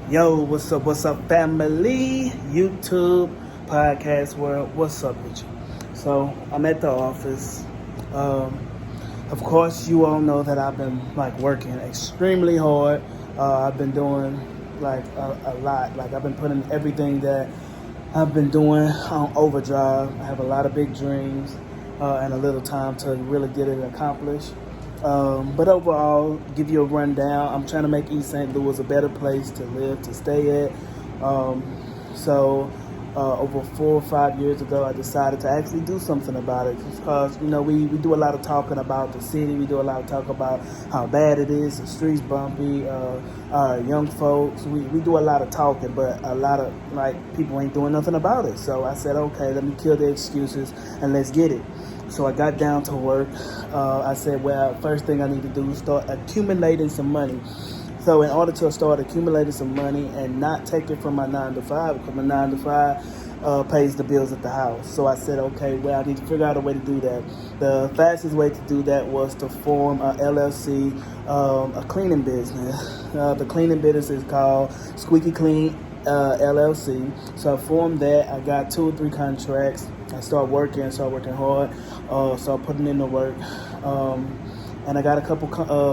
Yo, what's up, family? YouTube, podcast world, what's up with you? So, I'm at the office. Of course, you all know that I've been, working extremely hard. I've been doing, a lot. I've been putting everything that I've been doing on overdrive. I have a lot of big dreams and a little time to really get it accomplished. But overall, give you a rundown. I'm trying to make East St. Louis a better place to live, to stay at. Over 4 or 5 years ago, I decided to actually do something about it. Because, we do a lot of talking about the city. We do a lot of talk about how bad it is, the streets bumpy, young folks. We do a lot of talking, but a lot of, people ain't doing nothing about it. So I said, okay, let me kill the excuses and let's get it. So I got down to work. I said, first thing I need to do is start accumulating some money. So in order to start accumulating some money and not take it from my 9 to 5, because my 9 to 5 pays the bills at the house. So I said, okay, I need to figure out a way to do that. The fastest way to do that was to form a LLC, a cleaning business. The cleaning business is called Squeaky Clean LLC. So I formed that. I got 2 or 3 contracts. I started working hard, started putting in the work, and I got a couple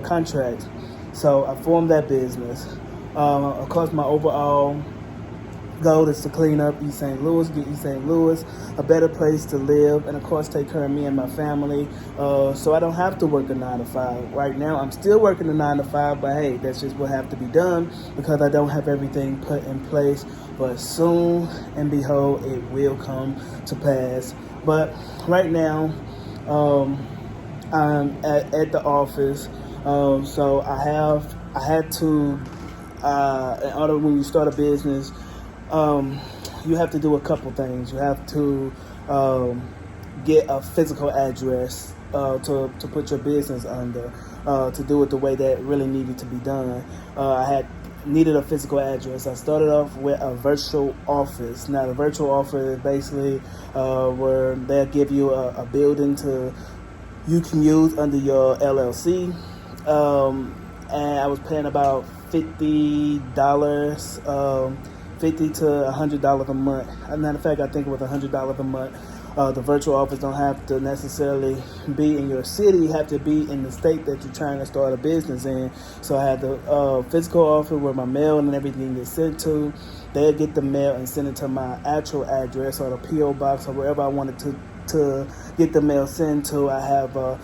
contracts. So I formed that business. Of course, my overall goal is to clean up East St. Louis, get East St. Louis a better place to live, and of course take care of me and my family, so I don't have to work a 9 to 5. Right now, I'm still working a 9 to 5, but hey, that's just what have to be done because I don't have everything put in place. But soon and behold, it will come to pass. But right now, I'm at the office. So I had to, in order when you start a business, you have to do a couple things. You have to get a physical address to put your business under, to do it the way that really needed to be done. I needed a physical address. I started off with a virtual office. Now, the virtual office is basically where they'll give you a building you can use under your LLC. And I was paying about $50, $50 to $100 a month. As a matter of fact, I think it was $100 a month. The virtual office don't have to necessarily be in your city. You have to be in the state that you're trying to start a business in. So I had the physical office where my mail and everything gets sent to. They'll get the mail and send it to my actual address or the P.O. box or wherever I wanted to get the mail sent to. I have a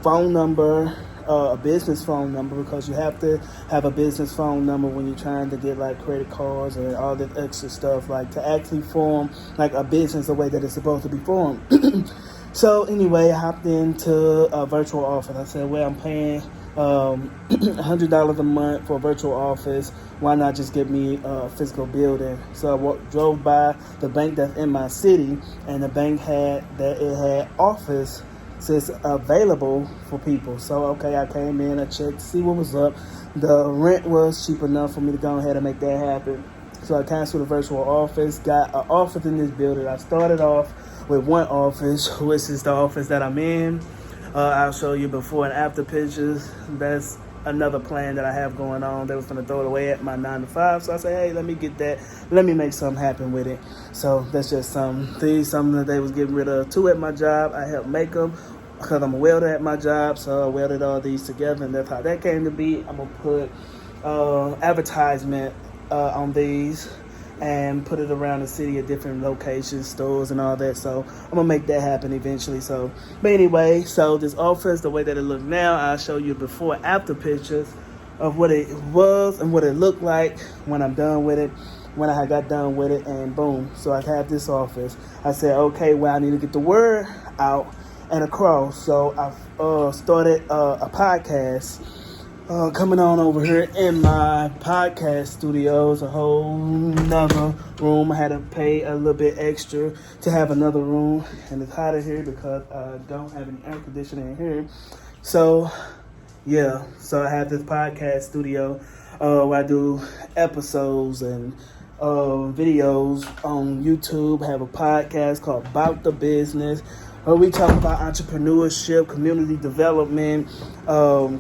phone number, a business phone number, because you have to have a business phone number when you're trying to get credit cards and all that extra stuff, to actually form a business the way that it's supposed to be formed. So anyway, I hopped into a virtual office. I said, I'm paying $100 a month for a virtual office. Why not just give me a physical building? So I drove by the bank that's in my city, and the bank had office is available for people. So okay, I came in, I checked to see what was up. The rent was cheap enough for me to go ahead and make that happen. So I canceled the virtual office, got an office in this building. I started off with one office, which is the office that I'm in. I'll show you before and after pictures. That's another plan that I have going on. They was going to throw it away at my 9 to 5. So I said, hey, let me get that. Let me make something happen with it. So that's just something that they was getting rid of. 2 at my job. I helped make them because I'm a welder at my job. So I welded all these together, and that's how that came to be. I'm going to put advertisement on these and put it around the city at different locations, stores and all that. So I'm gonna make that happen eventually. But anyway, so this office, the way that it looks now, I'll show you before and after pictures of what it was and what it looked like when I'm done with it, when I got done with it, and boom. So I have this office. I said, okay, I need to get the word out and across. So I started a podcast. Coming on over here in my podcast studios, a whole nother room. I had to pay a little bit extra to have another room, and it's hot in here because I don't have any air conditioning in here. So I have this podcast studio where I do episodes and videos on YouTube. I have a podcast called Bout the Business. where we talk about entrepreneurship, community development,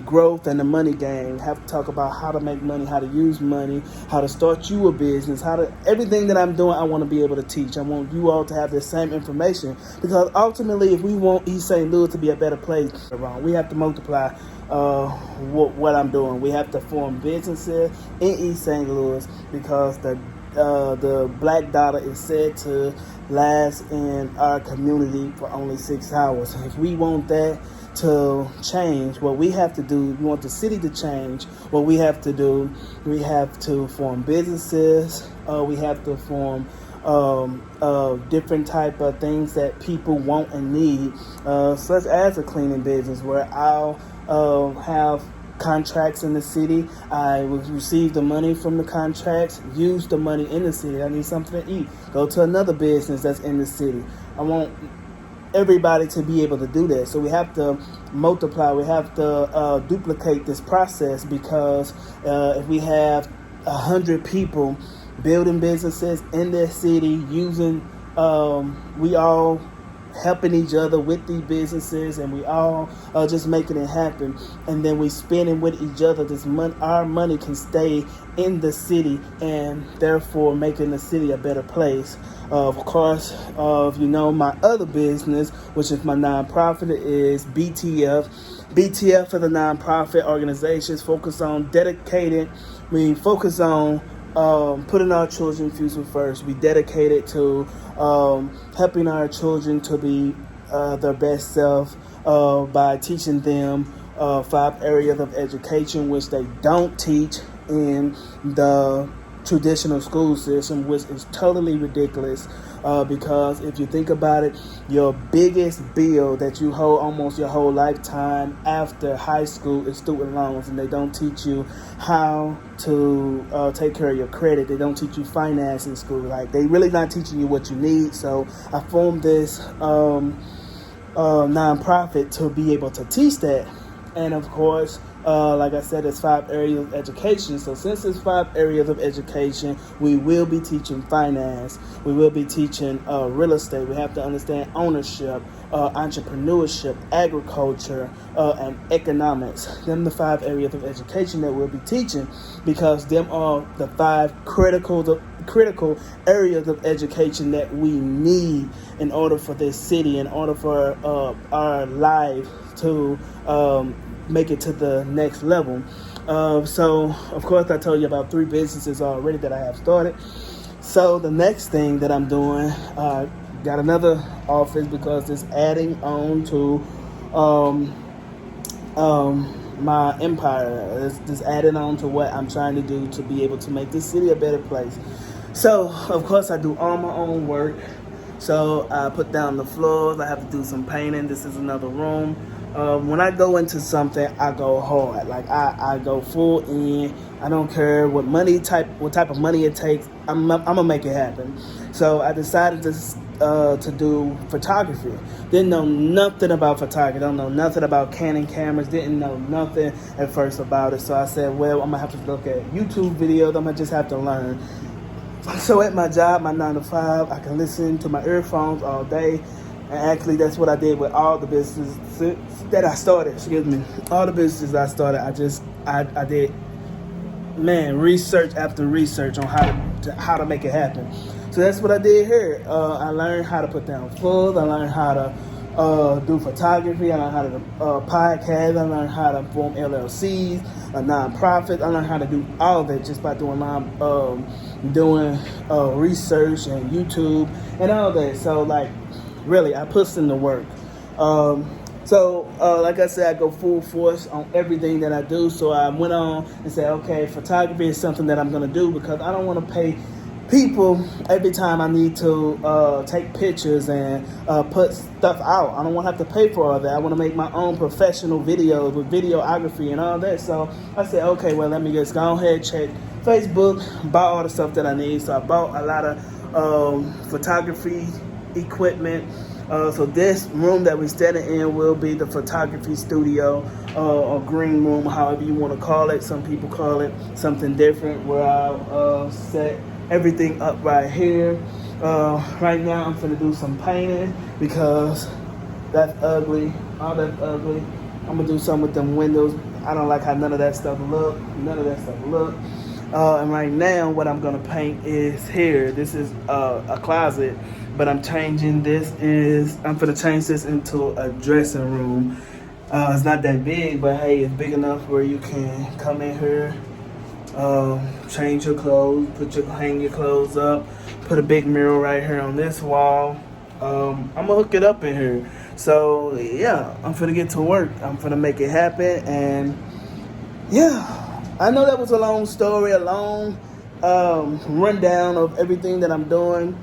growth, and the money game. Have to talk about how to make money, how to use money, how to start you a business, everything that I'm doing. I want to be able to teach. I want you all to have the same information, because ultimately, if we want East St. Louis to be a better place, we have to multiply what I'm doing. We have to form businesses in East St. Louis, because the black dollar is said to last in our community for only 6 hours. If we want that to change, what we have to do, we want the city to change, what we have to do, we have to form businesses, we have to form different type of things that people want and need, such as a cleaning business, where I'll have contracts in the city. I will receive the money from the contracts, use the money in the city. I need something to eat, go to another business that's in the city. I want everybody to be able to do that. So we have to multiply, we have to duplicate this process, because if we have 100 people building businesses in their city, using we all helping each other with these businesses, and we all just making it happen, and then we spending with each other, our money can stay in the city, and therefore making the city a better place. Of course, my other business, which is my nonprofit, is BTF. BTF is a nonprofit organization focused on putting our children's future first. We dedicated to helping our children to be their best self by teaching them 5 areas of education which they don't teach in the traditional school system, which is totally ridiculous. Because if you think about it, your biggest bill that you hold almost your whole lifetime after high school is student loans, and they don't teach you how to take care of your credit. They don't teach you finance in school. Like, they really not teaching you what you need. So I formed this nonprofit to be able to teach that. And of course, like I said, it's 5 areas of education. So since it's 5 areas of education, we will be teaching finance. We will be teaching real estate. We have to understand ownership, entrepreneurship, agriculture, and economics. Them the 5 areas of education that we'll be teaching, because them are the 5 critical areas of education that we need in order for this city, in order for our life to make it to the next level. So, of course, I told you about 3 businesses already that I have started. So the next thing that I'm doing, got another office, because it's adding on to my empire. It's just adding on to what I'm trying to do to be able to make this city a better place. So, of course, I do all my own work. So I put down the floors. I have to do some painting. This is another room. When I go into something, I go hard. Like, I go full in. I don't care what type of money it takes. I'm gonna make it happen. So I decided to do photography. Didn't know nothing about photography. Don't know nothing about Canon cameras. Didn't know nothing at first about it. So I said, well, I'm gonna have to look at YouTube videos. I'm gonna just have to learn. So at my job, my 9 to 5, I can listen to my earphones all day. And actually, that's what I did with all the businesses that I started. All the businesses I started, I did, research after research on how to make it happen. So that's what I did here. I learned how to put down floors. I learned how to do photography. I learned how to do podcasts. I learned how to form LLCs, a nonprofit. I learned how to do all of that just by doing research and YouTube and all that. So, like, really, I put in the work. Like I said, I go full force on everything that I do. So I went on and said, okay, photography is something that I'm going to do, because I don't want to pay people every time I need to take pictures and put stuff out. I don't want to have to pay for all that. I want to make my own professional videos with videography and all that. So I said, okay, well, let me just go ahead, check Facebook, buy all the stuff that I need. So I bought a lot of photography equipment. So this room that we're standing in will be the photography studio, or green room, however you want to call it. Some people call it something different, where I'll set everything up right here. Right now I'm finna do some painting, because That's ugly. All that's ugly. I'm gonna do something with them windows. I don't like how none of that stuff look. None of that stuff look. And right now, what I'm gonna paint is here. This is a closet, but I'm changing. I'm gonna change this into a dressing room. It's not that big, but hey, it's big enough where you can come in here, change your clothes, hang your clothes up, put a big mirror right here on this wall. I'm gonna hook it up in here. So yeah, I'm finna get to work. I'm finna make it happen, and yeah. I know that was a long story, a long rundown of everything that I'm doing.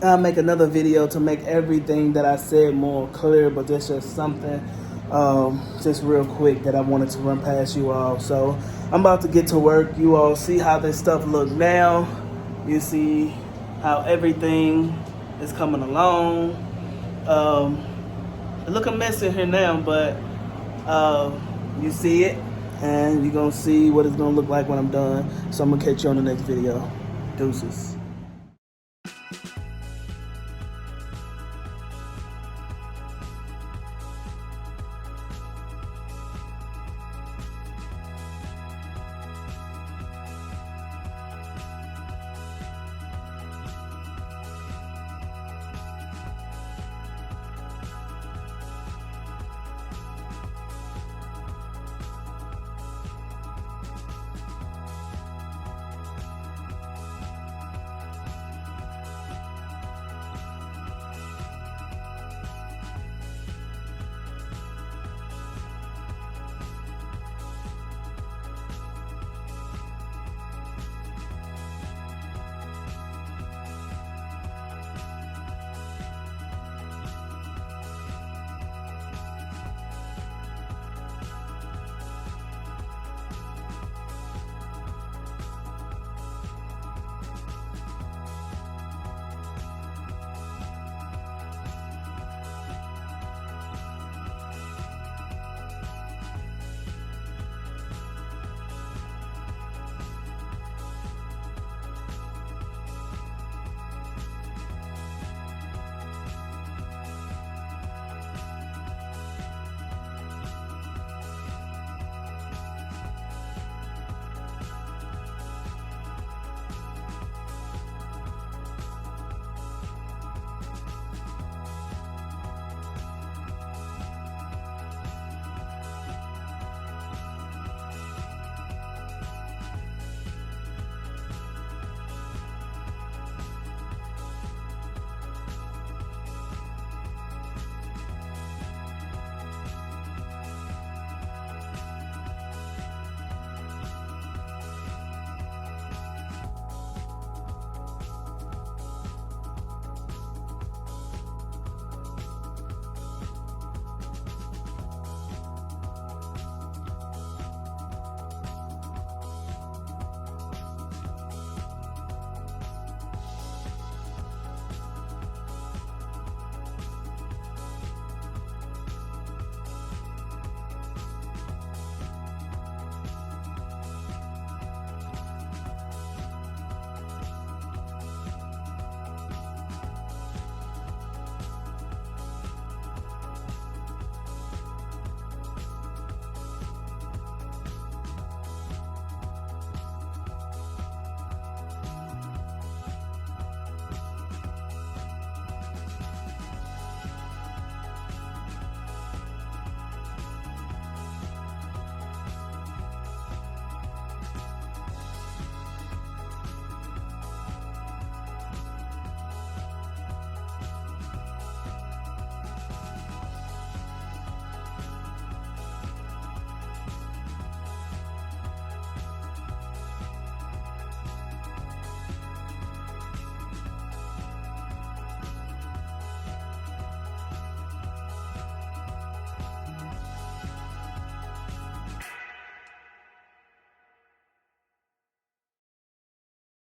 I'll make another video to make everything that I said more clear, but that's just something just real quick that I wanted to run past you all. So I'm about to get to work. You all see how this stuff look now. You see how everything is coming along. It look a mess in here now, but you see it. And you're going to see what it's going to look like when I'm done. So I'm going to catch you on the next video. Deuces.